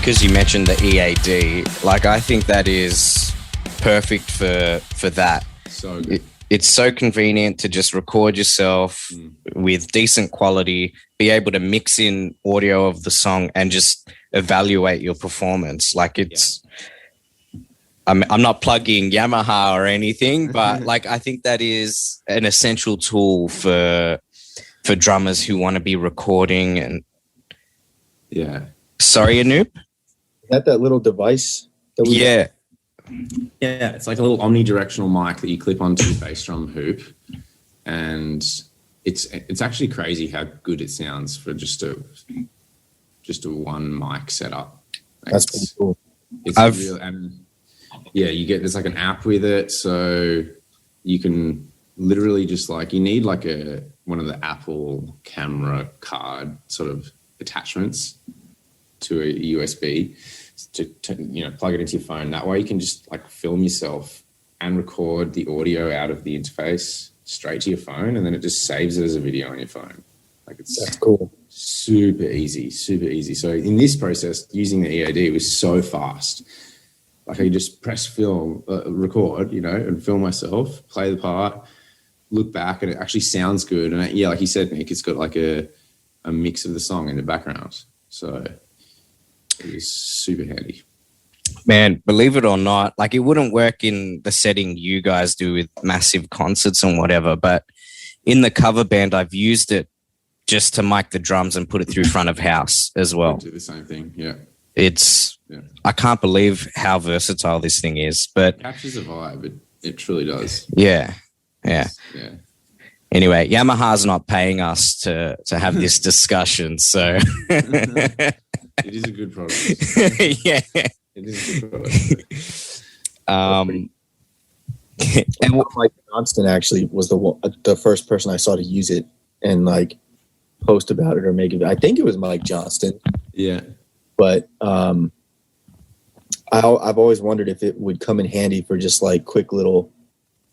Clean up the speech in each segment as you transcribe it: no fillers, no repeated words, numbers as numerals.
because you mentioned the EAD, like I think that is perfect for that. So good. It's so convenient to just record yourself with decent quality, be able to mix in audio of the song and just evaluate your performance. Like it's, I'm not plugging Yamaha or anything, but like I think that is an essential tool for drummers who want to be recording. And sorry, Anup? Is that little device? Yeah, it's like a little omnidirectional mic that you clip onto the bass drum hoop, and it's actually crazy how good it sounds for just a one mic setup. That's pretty cool. You get there's like an app with it, so you can literally just like you need like one of the Apple camera card sort of attachments to a USB to plug it into your phone. That way you can just like film yourself and record the audio out of the interface straight to your phone, and then it just saves it as a video on your phone. Like that's cool. Super easy. So in this process, using the EAD was so fast. Like I just press film, record, and film myself, play the part, look back, and it actually sounds good. And like you said, Nic, it's got like a mix of the song in the background. So it is super handy. Man, believe it or not, like it wouldn't work in the setting you guys do with massive concerts and whatever, but in the cover band, I've used it just to mic the drums and put it through front of house as well. Do the same thing, yeah. I can't believe how versatile this thing is, but it captures a vibe. It truly does. Yeah. Anyway, Yamaha's not paying us to have this discussion, so it is a good product. Yeah, it is a good product. And Mike Johnston actually was the first person I saw to use it and like post about it or make it. I think it was Mike Johnston. Yeah, but I've always wondered if it would come in handy for just like quick little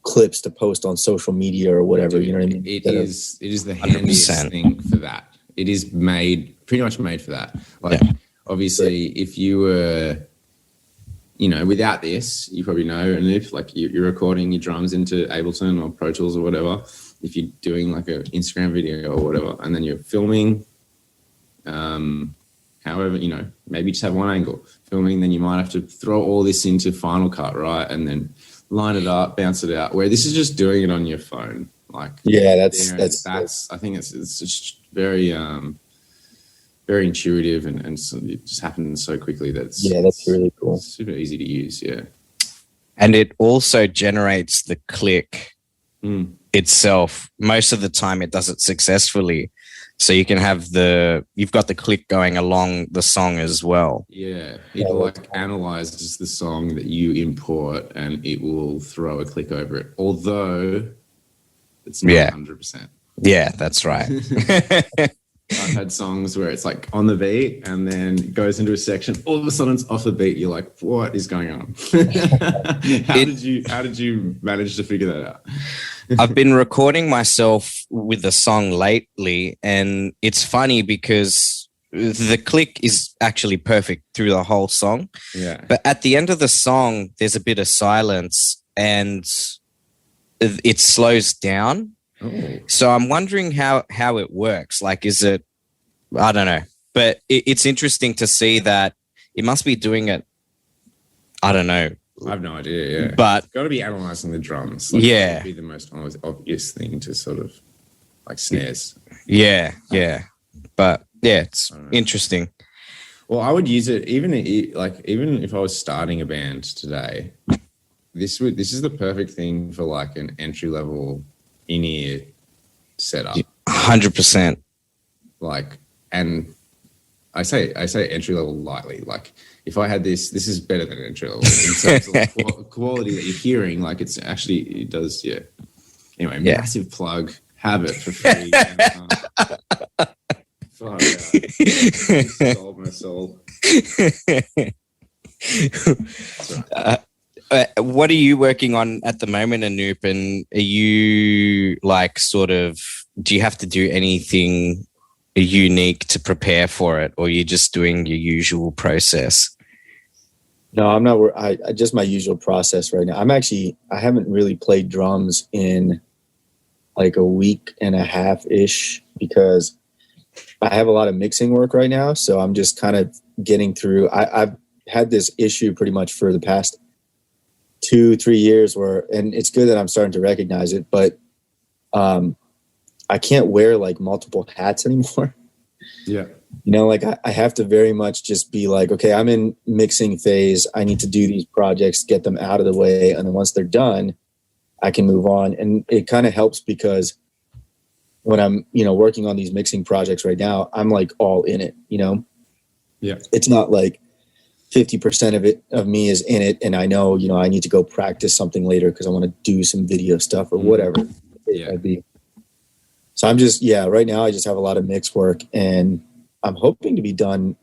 clips to post on social media or whatever. You know what I mean? It is the handiest 100%. Thing for that. It is pretty much made for that. Like obviously, if you were, without this, you probably know, and if like you're recording your drums into Ableton or Pro Tools or whatever, if you're doing like an Instagram video or whatever, and then you're filming, however, maybe just have one angle filming, then you might have to throw all this into Final Cut, right? And then line it up, bounce it out, where this is just doing it on your phone. Like, that's I think it's just very, very intuitive and so it just happens so quickly. That's really cool. Super easy to use. Yeah. And it also generates the click itself. Most of the time it does it successfully. So you can have you've got the click going along the song as well. Yeah. It like analyzes the song that you import and it will throw a click over it. Although it's not 100%. Yeah, that's right. I've had songs where it's like on the beat and then it goes into a section. All of a sudden it's off the beat. You're like, what is going on? How did you manage to figure that out? I've been recording myself with a song lately, and it's funny because the click is actually perfect through the whole song. Yeah. But at the end of the song, there's a bit of silence and it slows down. Oh. So I'm wondering how it works. Like, is it, I don't know, but it's interesting to see that it must be doing it. I don't know. I have no idea. Yeah, but it's got to be analyzing the drums. That would be the most obvious thing to sort of like snares. Yeah. But it's interesting. Well, I would use it even if I was starting a band today. This is the perfect thing for like an entry level in-ear setup. 100%. Like, and I say entry level lightly. Like, if I had this is better than entry level in terms of quality that you're hearing. Like, it does. Yeah. Anyway, massive plug. Have it for free. Far out. Sold my soul. What are you working on at the moment, Anup? And are you like do you have to do anything unique to prepare for it, or you're just doing your usual process? No, I'm not. I just my usual process right now. I haven't really played drums in like a week and a half ish because I have a lot of mixing work right now. So I'm just kind of getting through. I've had this issue pretty much for the past 2-3 years and it's good that I'm starting to recognize it, but I can't wear like multiple hats anymore. Yeah. You know, like I have to very much just be like, okay, I'm in mixing phase. I need to do these projects, get them out of the way. And then once they're done, I can move on. And it kind of helps because when I'm, working on these mixing projects right now, I'm like all in it, Yeah. It's not like 50% of me is in it. And I know, I need to go practice something later because I want to do some video stuff or whatever it might be. So I'm just, right now I just have a lot of mix work and I'm hoping to be done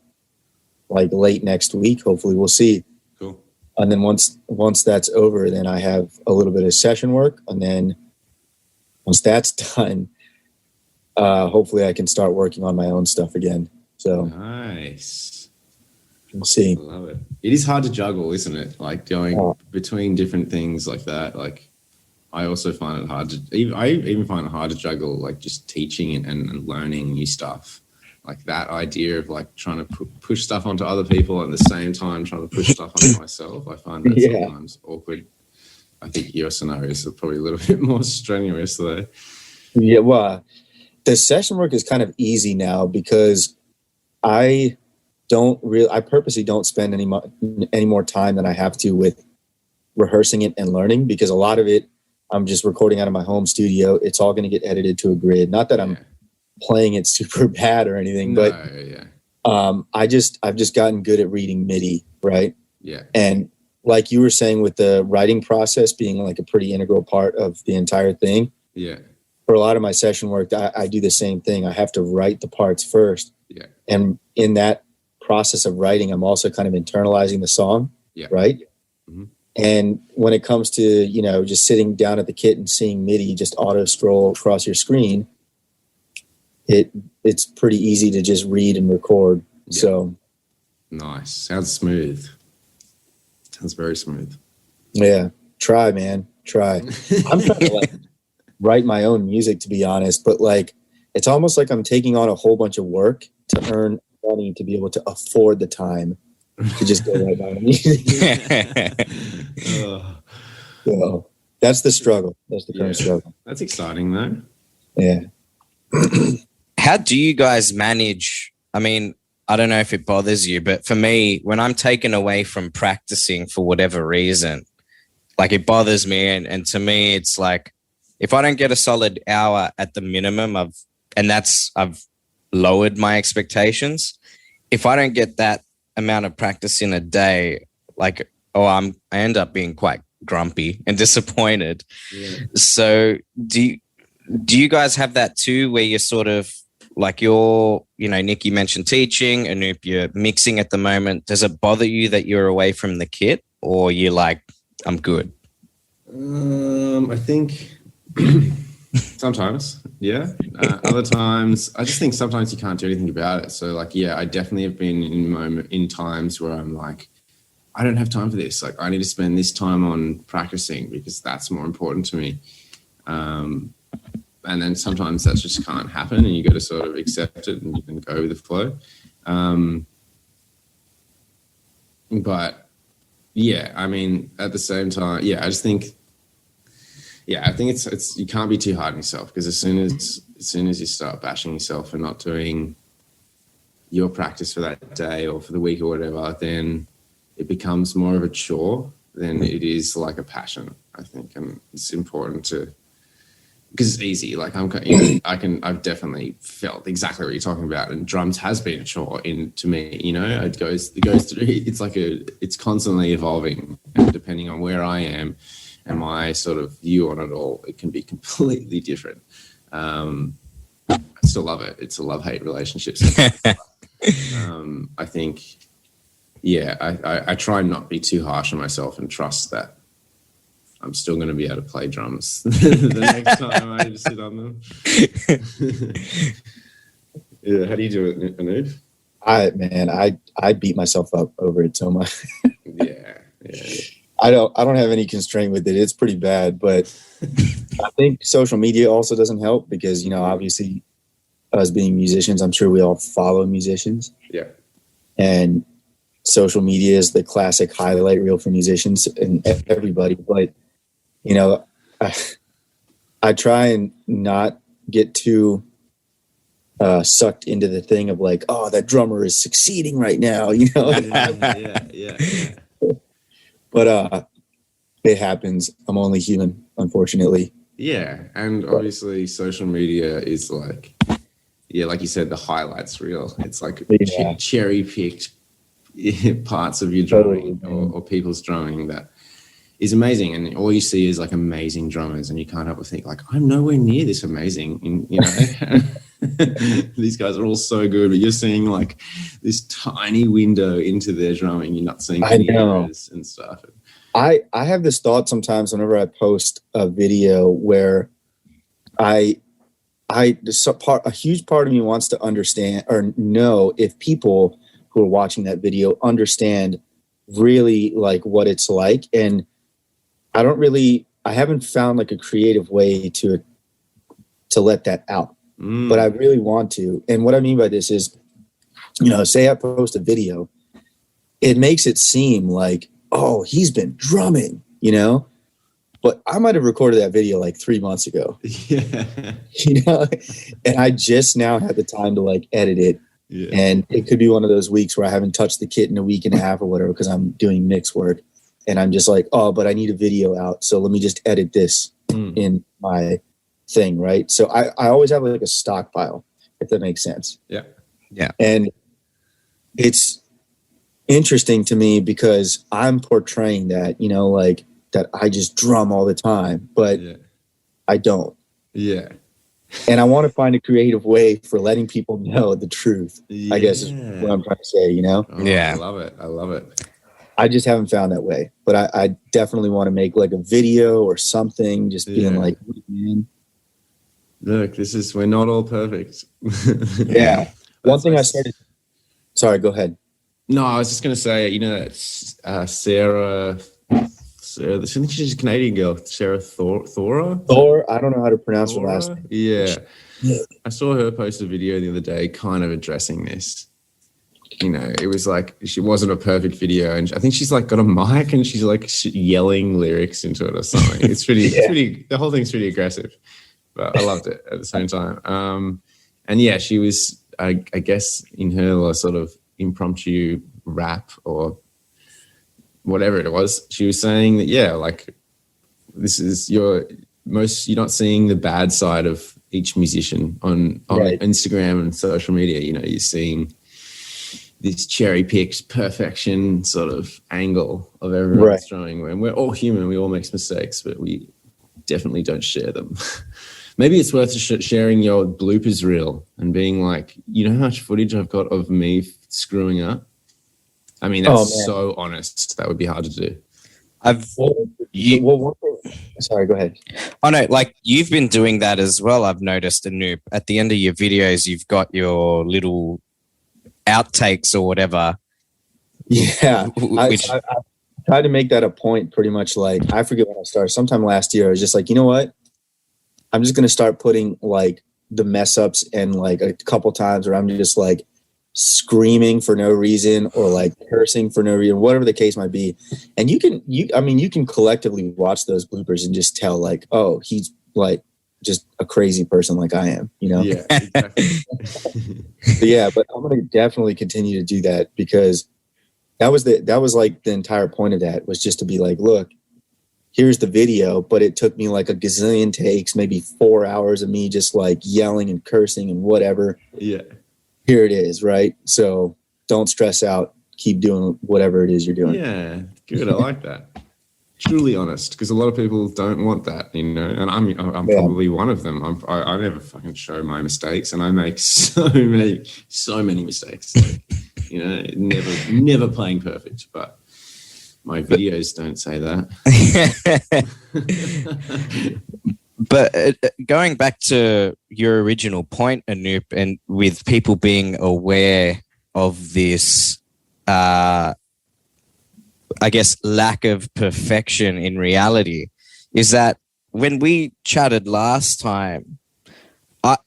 like late next week. Hopefully we'll see. Cool. And then once that's over, then I have a little bit of session work. And then once that's done, hopefully I can start working on my own stuff again. So nice. We'll see. I love it. It is hard to juggle, isn't it? Like going between different things like that. Like I also find it hard I even find it hard to juggle like just teaching and learning new stuff. Like that idea of like trying to push stuff onto other people and at the same time trying to push stuff onto myself. I find that sometimes awkward. I think your scenarios are probably a little bit more strenuous though. Yeah, well, the session work is kind of easy now because I purposely don't spend any more time than I have to with rehearsing it and learning because a lot of it I'm just recording out of my home studio. It's all going to get edited to a grid. Not that I'm playing it super bad or anything, but I've just gotten good at reading MIDI, right? Yeah. And like you were saying with the writing process being like a pretty integral part of the entire thing. Yeah. For a lot of my session work, I do the same thing. I have to write the parts first. Yeah. And in that process of writing, I'm also kind of internalizing the song. Yeah. Right. Mm-hmm. And when it comes to, just sitting down at the kit and seeing MIDI just auto scroll across your screen, it's pretty easy to just read and record. Yeah. So nice. Sounds smooth. Sounds very smooth. Yeah. Try, man. Try. I'm trying to like write my own music, to be honest, but like it's almost like I'm taking on a whole bunch of work to earn money to be able to afford the time to just go write my own music. So that's the struggle. That's the current struggle. That's exciting though. Yeah. How do you guys manage? I mean, I don't know if it bothers you, but for me, when I'm taken away from practicing for whatever reason, like it bothers me. And to me, it's like, if I don't get a solid hour at the minimum I've lowered my expectations. If I don't get that amount of practice in a day, like, I end up being quite grumpy and disappointed. Yeah. So do you guys have that too, where you're sort of like Nic, you mentioned teaching, Anup, you're mixing at the moment. Does it bother you that you're away from the kit, or you're like, I'm good? I think sometimes, yeah. Other times, I just think sometimes you can't do anything about it. So like, I definitely have been in times where I'm like, I don't have time for this. Like I need to spend this time on practicing because that's more important to me. And then sometimes that just can't happen and you got to sort of accept it and you can go with the flow. But I mean, at the same time, I just think, I think it's you can't be too hard on yourself because as soon as you start bashing yourself and not doing your practice for that day or for the week or whatever, then it becomes more of a chore than it is like a passion, I think. And it's important because it's easy. Like I've definitely felt exactly what you're talking about. And drums has been a chore to me, it goes through, it's constantly evolving, and depending on where I am and my sort of view on it all, it can be completely different. I still love it. It's a love-hate relationship. I think, I try and not be too harsh on myself and trust that I'm still going to be able to play drums the next time I just sit on them. Yeah. How do you do it, Anup? I beat myself up over it so much. Yeah. I don't have any constraint with it. It's pretty bad, but I think social media also doesn't help because, obviously us being musicians, I'm sure we all follow musicians. Yeah. And social media is the classic highlight reel for musicians and everybody. But, I try and not get too sucked into the thing of like, oh, that drummer is succeeding right now, Yeah. But it happens. I'm only human, unfortunately. Yeah, and obviously social media is like, like you said, the highlights reel. It's like cherry picked parts of your drumming or people's drumming that is amazing, and all you see is like amazing drummers, and you can't help but think like, I'm nowhere near this amazing. These guys are all so good, but you're seeing like this tiny window into their drumming. You're not seeing any errors and stuff. I have this thought sometimes whenever I post a video where a huge part of me wants to understand or know if people who are watching that video understand really like what it's like. And I haven't found like a creative way to let that out, but I really want to. And what I mean by this is, say I post a video, it makes it seem like, oh, he's been drumming, but I might have recorded that video like 3 months ago, and I just now had the time to like edit it. Yeah. And it could be one of those weeks where I haven't touched the kit in a week and a half or whatever, because I'm doing mix work and I'm just like, oh, but I need a video out. So let me just edit this in my thing. Right. So I always have like a stockpile, if that makes sense. Yeah. Yeah. And it's interesting to me because I'm portraying that, like that I just drum all the time, but I don't. Yeah. And I want to find a creative way for letting people know the truth, I guess is what I'm trying to say, Oh, I love it. I just haven't found that way, but I definitely want to make like a video or something, just being like, man. Look, we're not all perfect. Yeah. One thing I started. Sorry, go ahead. No, I was just going to say, Sarah, I think she's a Canadian girl, Sarah Thora. I don't know how to pronounce her last name. Yeah. I saw her post a video the other day kind of addressing this. It was like, she wasn't a perfect video, and I think she's like got a mic and she's like yelling lyrics into it or something. It's pretty, the whole thing's pretty aggressive, but I loved it at the same time. And she was, I guess in her sort of impromptu rap or whatever it was, she was saying that, like this is you're not seeing the bad side of each musician on Instagram and social media. You're seeing this cherry-picked perfection sort of angle of everyone's drawing, and we're all human. We all make mistakes, but we definitely don't share them. Maybe it's worth sharing your bloopers reel and being like, how much footage I've got of me screwing up? I mean, that's so honest. That would be hard to do. Sorry, go ahead. Oh, no, like you've been doing that as well, I've noticed, Anup. At the end of your videos, you've got your little outtakes or whatever. Yeah. I tried to make that a point pretty much. Like, I forget when I started. Sometime last year, I was just like, you know what? I'm just going to start putting like the mess ups and like a couple times where I'm just like screaming for no reason or like cursing for no reason, whatever the case might be. And you can collectively watch those bloopers and just tell like, oh, he's like just a crazy person like I am, Yeah, exactly. but I'm going to definitely continue to do that, because that was like the entire point of that, was just to be like, look, here's the video, but it took me like a gazillion takes, maybe 4 hours of me just like yelling and cursing and whatever. Yeah. Here it is, right? So don't stress out. Keep doing whatever it is you're doing. Yeah, good. I like that. Truly honest, because a lot of people don't want that, and I'm probably one of them. I never fucking show my mistakes, and I make so many mistakes. Like, never playing perfect, but my videos don't say that. But going back to your original point, Anup, and with people being aware of this, I guess, lack of perfection in reality, is that when we chatted last time,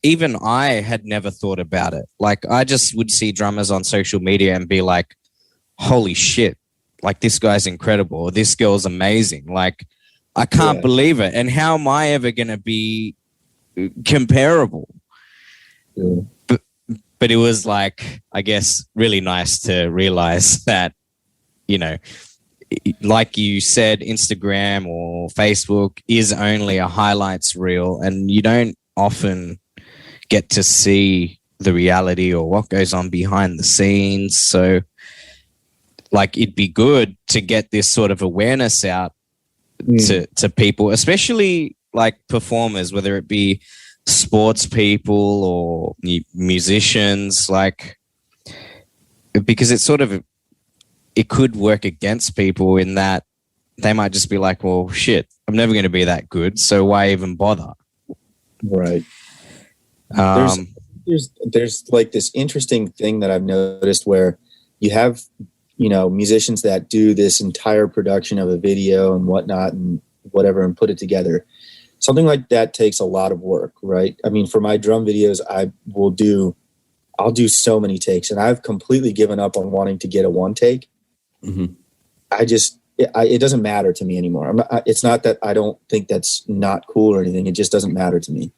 even I had never thought about it. Like, I just would see drummers on social media and be like, holy shit, like, this guy's incredible, or this girl's amazing. Like, I can't believe it. And how am I ever going to be comparable? Yeah. But it was like, I guess, really nice to realize that, you know, like you said, Instagram or Facebook is only a highlights reel, and you don't often get to see the reality or what goes on behind the scenes. So, like, it'd be good to get this sort of awareness out to people, especially like performers, whether it be sports people or musicians, like, because it could work against people in that they might just be like, well, shit, I'm never going to be that good, so why even bother? Right. There's like this interesting thing that I've noticed where you have, you know, musicians that do this entire production of a video and whatnot and whatever and put it together. Something like that takes a lot of work, right? I mean, for my drum videos, I'll do so many takes, and I've completely given up on wanting to get a one take. Mm-hmm. It doesn't matter to me anymore. It's not that I don't think that's not cool or anything. It just doesn't matter to me.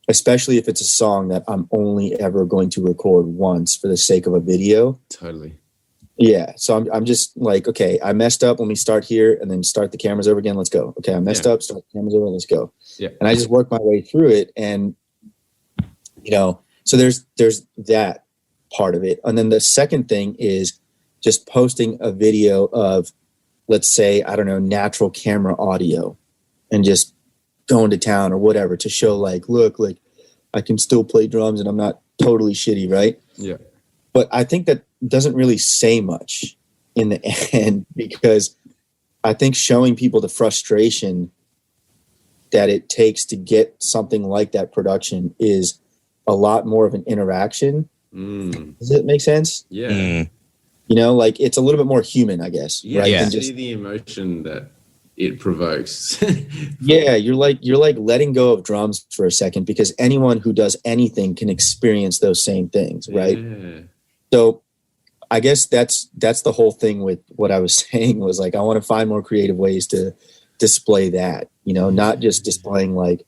Especially if it's a song that I'm only ever going to record once for the sake of a video. Totally. Yeah. So I'm just like, okay, I messed up. Let me start here and then start the cameras over again. Let's go. Okay, I messed up. Start the cameras over. Let's go. Yeah. And I just work my way through it. And, you know, so there's that part of it. And then the second thing is just posting a video of, let's say, I don't know, natural camera audio, and just going to town or whatever to show, like, look, like, I can still play drums and I'm not totally shitty, right? Yeah. But I think that doesn't really say much in the end, because I think showing people the frustration that it takes to get something like that production is a lot more of an interaction. Does it make sense? Yeah. You know, like, it's a little bit more human, I guess. Yeah. Right? Yeah. Than See just the emotion that it provokes. Yeah, you're like letting go of drums for a second, because anyone who does anything can experience those same things, right? Yeah. So I guess that's the whole thing with what I was saying, was like, I want to find more creative ways to display that, you know, not just displaying like,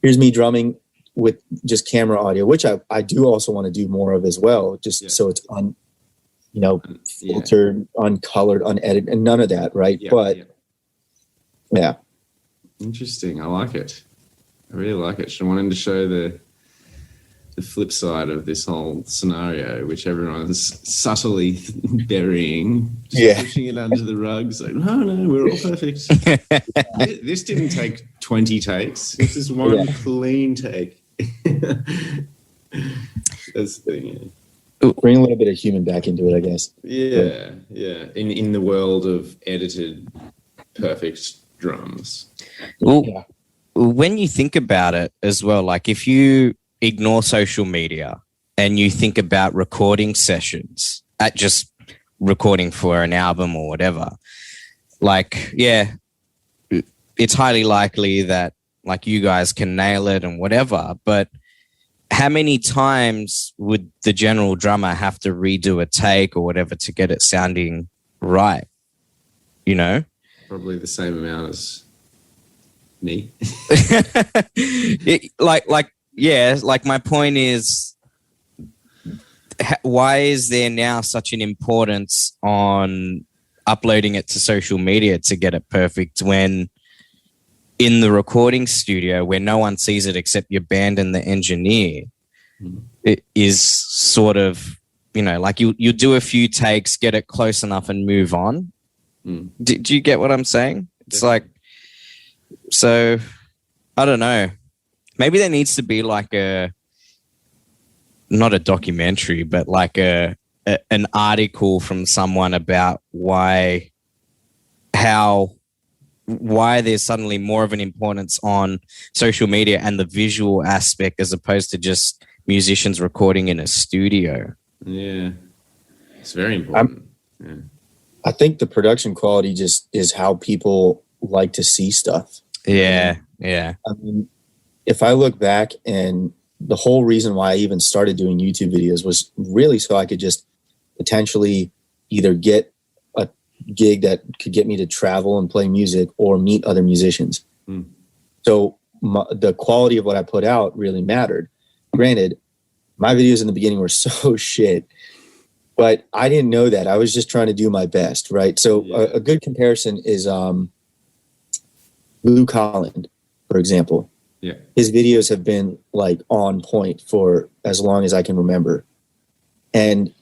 here's me drumming with just camera audio, which I do also want to do more of as well, just so it's filtered, uncolored, unedited, and none of that, right? Yeah. Interesting. I like it. I really like it. I wanted to show the flip side of this whole scenario, which everyone's subtly burying, pushing it under the rug, saying, no, we're all perfect. This didn't take 20 takes. This is one clean take. That's the thing, Bring a little bit of human back into it, I guess. Yeah. In the world of edited, perfect drums. Well, when you think about it as well, like, if you ignore social media and you think about recording sessions, at just recording for an album or whatever, like, it's highly likely that, like, you guys can nail it and whatever, but how many times would the general drummer have to redo a take or whatever to get it sounding right? You know? Probably the same amount as me. Like my point is, why is there now such an importance on uploading it to social media to get it perfect, when in the recording studio, where no one sees it except your band and the engineer, it is sort of, you know, like, you do a few takes, get it close enough and move on. Do you get what I'm saying? It's like, so I don't know. Maybe there needs to be like not a documentary, but like an article from someone about how why there's suddenly more of an importance on social media and the visual aspect as opposed to just musicians recording in a studio. Yeah, it's very important. I think the production quality just is how people like to see stuff. Yeah. I mean, if I look back, and the whole reason why I even started doing YouTube videos was really so I could just potentially either get a gig that could get me to travel and play music or meet other musicians. So the quality of what I put out really mattered. Granted, my videos in the beginning were so shit, but I didn't know that. I was just trying to do my best, right? So a good comparison is Luke Holland, for example. Yeah. His videos have been like on point for as long as I can remember. And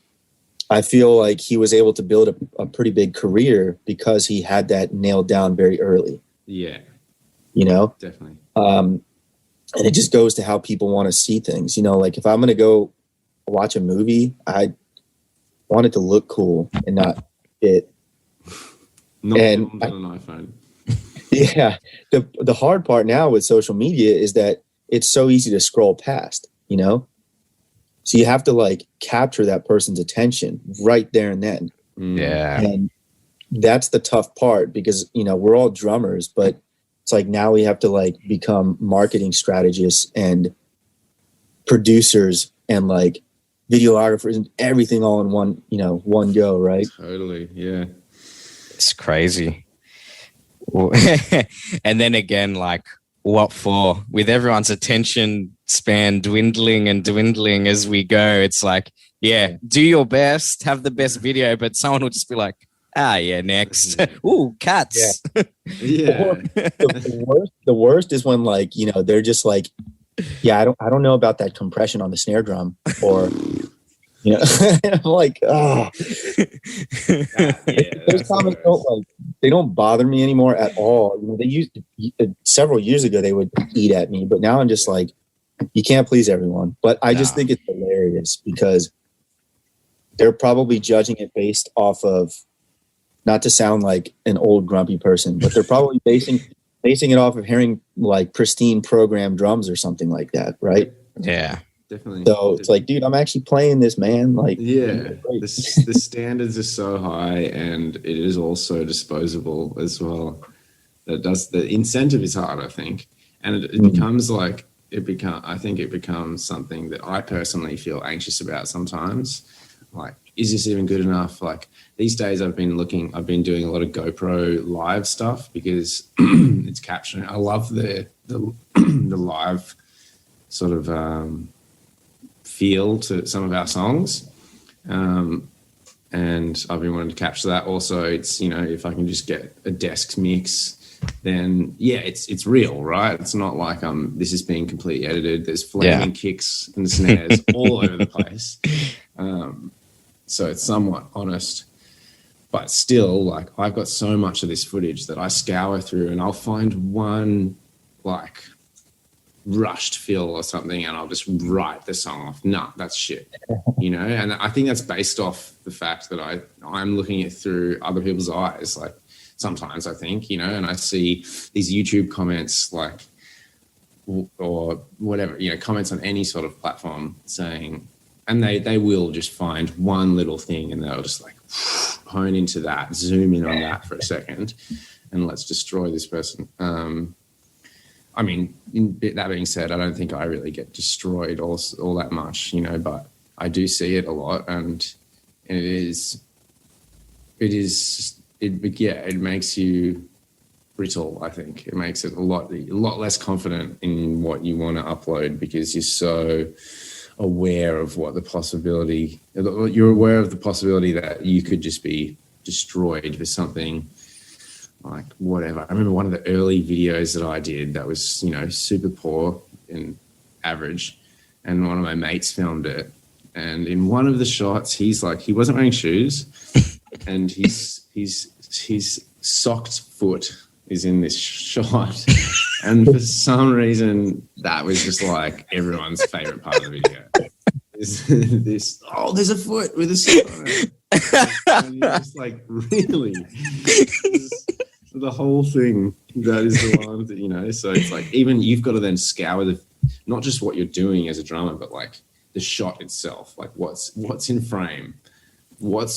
I feel like he was able to build a pretty big career because he had that nailed down very early. Yeah. You know? Definitely. And it just goes to how people want to see things. You know, like if I'm going to go watch a movie, I want it to look cool and not it. Not and on an iPhone. Yeah. The hard part now with social media is that it's so easy to scroll past, you know? So you have to like capture that person's attention right there and then. Yeah. And that's the tough part because, you know, we're all drummers, but it's like now we have to like become marketing strategists and producers and like videographers and everything all in one go, right? Totally. Yeah. It's crazy. And then again, like, what for? With everyone's attention span dwindling as we go, it's like, yeah, do your best, have the best video, but someone will just be like, next. Ooh, cats. Yeah. The worst is when like, you know, they're just like, I don't know about that compression on the snare drum, or you know, I'm like, oh. Those comments don't bother me anymore at all. You know, they used to, several years ago they would eat at me, but now I'm just like, you can't please everyone. But I just think it's hilarious because they're probably judging it based off of, not to sound like an old grumpy person, but they're probably basing it off of hearing like pristine programmed drums or something like that, right? Yeah. Definitely. So it's like, dude, I'm actually playing this, man. Like, yeah, the standards are so high, and it is also disposable as well. The incentive is hard, I think, and it becomes like I think it becomes something that I personally feel anxious about sometimes. Like, is this even good enough? Like these days, I've been doing a lot of GoPro live stuff because it's capturing. I love the live sort of feel to some of our songs, and I've been wanting to capture that. Also, it's, you know, if I can just get a desk mix, then it's real, right? It's not like this is being completely edited. There's flaming kicks and snares all over the place, so it's somewhat honest. But still, like, I've got so much of this footage that I scour through, and I'll find one like rushed fill or something, and I'll just write the song off. Nah, that's shit, you know. And I think that's based off the fact that I'm looking at through other people's eyes. Like sometimes I think, you know, and I see these YouTube comments, like, or whatever, you know, comments on any sort of platform saying, and they will just find one little thing and they'll just like hone into that, zoom in on that for a second, and let's destroy this person. I mean, that being said, I don't think I really get destroyed all that much, you know, but I do see it a lot, and it makes you brittle. I think it makes it a lot less confident in what you want to upload because you're so aware of you're aware of the possibility that you could just be destroyed for something. Like whatever. I remember one of the early videos that I did that was, you know, super poor and average, and one of my mates filmed it. And in one of the shots, he's like, he wasn't wearing shoes, and his socked foot is in this shot. And for some reason, that was just like everyone's favorite part of the video. There's a foot with a sock on it. And you're just like, really? the whole thing. That is the one that, you know, so it's like, even you've got to then scour not just what you're doing as a drummer, but like the shot itself, like what's in frame, what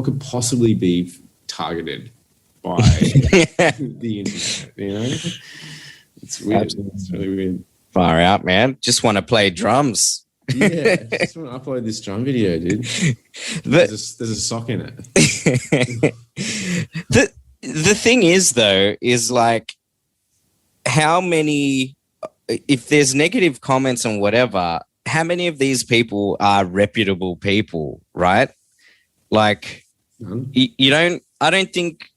could possibly be targeted by the internet, you know? It's weird. Absolutely. It's really weird. Far out, man. Just want to play drums. Yeah, just want to upload this drum video, dude. There's a sock in it. The thing is, though, is like, how many, if there's negative comments and whatever, how many of these people are reputable people, right? Like, I don't think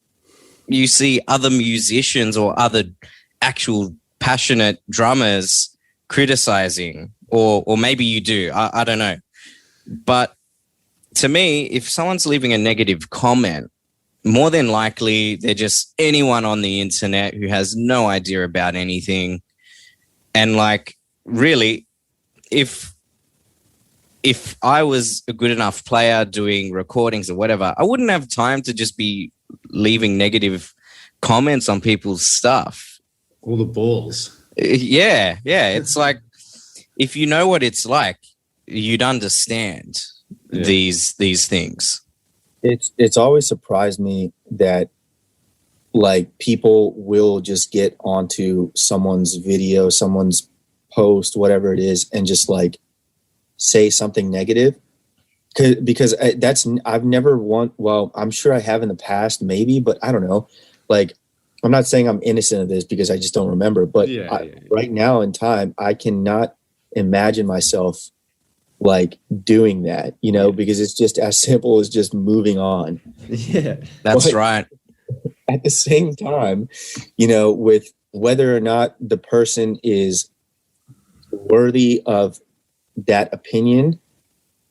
you see other musicians or other actual passionate drummers criticizing, or maybe you do. I don't know. But to me, if someone's leaving a negative comment, more than likely they're just anyone on the internet who has no idea about anything. And like, really, if I was a good enough player doing recordings or whatever, I wouldn't have time to just be leaving negative comments on people's stuff. All the balls. Yeah. It's like, if you know what it's like, you'd understand these things. It's always surprised me that like people will just get onto someone's video, someone's post, whatever it is, and just like say something negative. Because I've never well, I'm sure I have in the past, maybe, but I don't know. Like, I'm not saying I'm innocent of this because I just don't remember, but right now in time, I cannot imagine myself like doing that, you know, because it's just as simple as just moving on. Yeah, that's right. At the same time, you know, with whether or not the person is worthy of that opinion,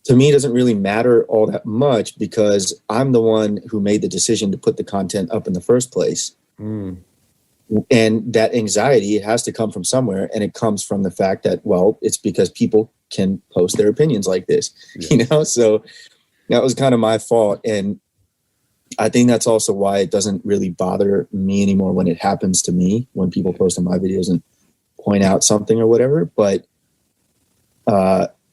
to me, it doesn't really matter all that much because I'm the one who made the decision to put the content up in the first place. And that anxiety, it has to come from somewhere. And it comes from the fact that, well, it's because people can post their opinions like this, you know? So that was kind of my fault. And I think that's also why it doesn't really bother me anymore when it happens to me, when people post on my videos and point out something or whatever. But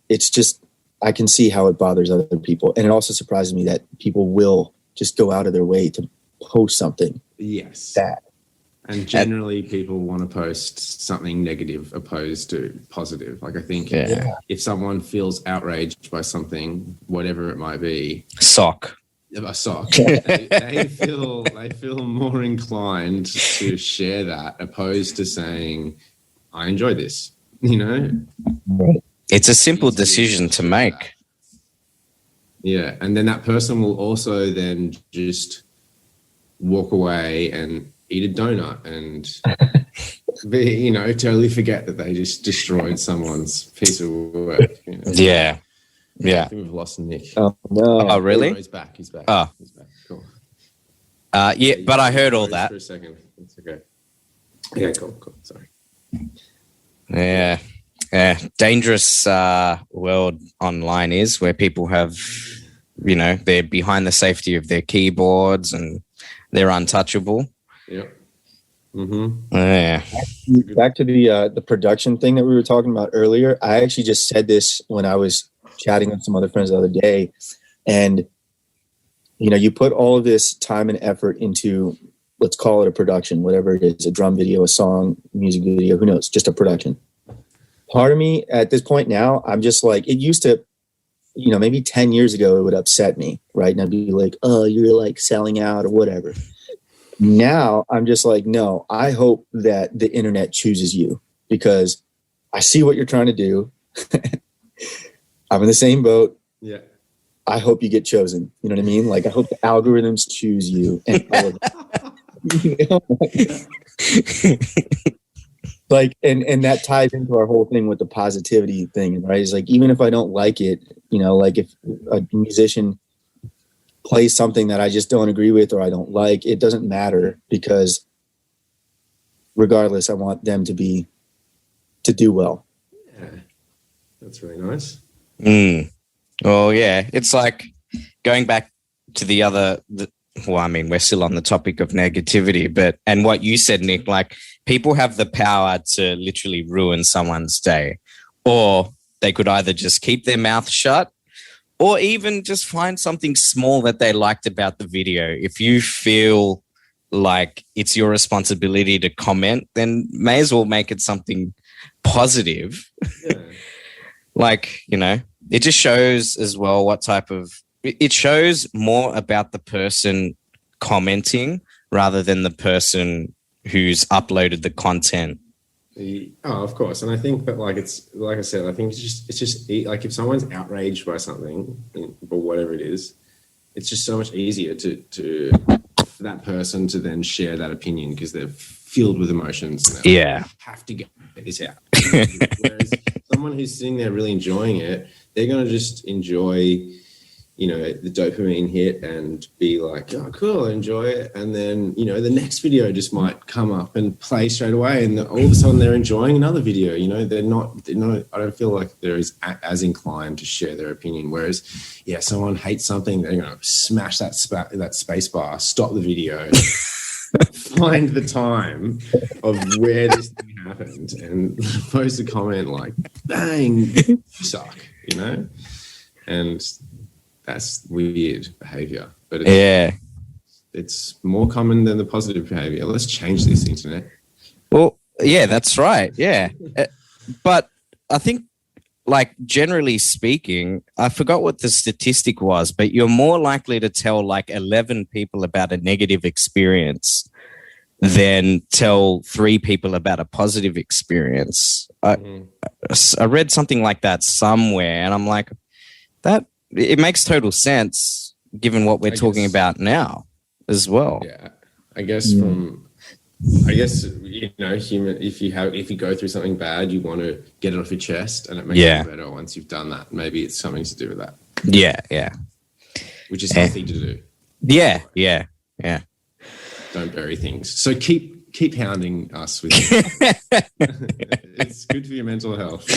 it's just, I can see how it bothers other people. And it also surprises me that people will just go out of their way to post something. Yes. That. And generally people want to post something negative opposed to positive. Like, I think if someone feels outraged by something, whatever it might be, a sock, they feel more inclined to share that opposed to saying, I enjoy this, you know? It's a simple decision to make. Yeah. And then that person will also then just walk away and eat a donut and be, you know, totally forget that they just destroyed someone's piece of work. You know? Yeah. I think we've lost Nick. Oh, no. Oh, really? Oh, he's back. He's back. Oh. He's back. Cool. Yeah, but I heard all that. For a second. It's okay. Yeah, cool. Sorry. Yeah. Dangerous world online is, where people have, you know, they're behind the safety of their keyboards and they're untouchable. Yep. Mm-hmm. Yeah. Back to the production thing that we were talking about earlier. I actually just said this when I was chatting with some other friends the other day. And, you know, you put all of this time and effort into, let's call it a production, whatever it is, a drum video, a song, music video, who knows, just a production. Part of me at this point now, I'm just like, it used to, you know, maybe 10 years ago, it would upset me, right? And I'd be like, oh, you're like selling out or whatever. Now I'm just like, no, I hope that the internet chooses you because I see what you're trying to do. I'm in the same boat. Yeah. I hope you get chosen. You know what I mean? Like, I hope the algorithms choose you. And you know? Like, and that ties into our whole thing with the positivity thing, right? It's like, even if I don't like it, you know, like if a musician plays something that I just don't agree with or I don't like, it doesn't matter because regardless, I want them to do well. Yeah. That's really nice. Oh yeah. It's like going back to the well, I mean, we're still on the topic of negativity, but, and what you said, Nic, like people have the power to literally ruin someone's day, or they could either just keep their mouth shut or even just find something small that they liked about the video. If you feel like it's your responsibility to comment, then may as well make it something positive. Yeah. Like, you know, it just shows as well what type of, it shows more about the person commenting rather than the person who's uploaded the content. Oh, of course. And I think that, like, it's like I said, I think it's just like if someone's outraged by something or whatever it is, it's just so much easier to for that person to then share that opinion because they're filled with emotions. And yeah, have to get this out. Whereas someone who's sitting there really enjoying it, they're going to just enjoy, you know, the dopamine hit and be like, oh, cool, enjoy it. And then, you know, the next video just might come up and play straight away. And all of a sudden they're enjoying another video. You know, they're not, I don't feel like they're as inclined to share their opinion. Whereas, yeah, someone hates something, they're going to smash that space bar, stop the video, find the time of where this thing happened and post a comment like, bang, you suck, you know? And that's weird behavior, but it's more common than the positive behavior. Let's change this, internet. Well, yeah, that's right. Yeah. But I think, like, generally speaking, I forgot what the statistic was, but you're more likely to tell like 11 people about a negative experience than tell 3 people about a positive experience. I read something like that somewhere, and I'm like, that it makes total sense given what we're talking about now as well. Yeah, I guess you know, human. If you go through something bad, you want to get it off your chest, and it makes you better once you've done that. Maybe it's something to do with that. Yeah. Which is healthy to do. Yeah. Don't bury things. So keep hounding us with it. It's good for your mental health.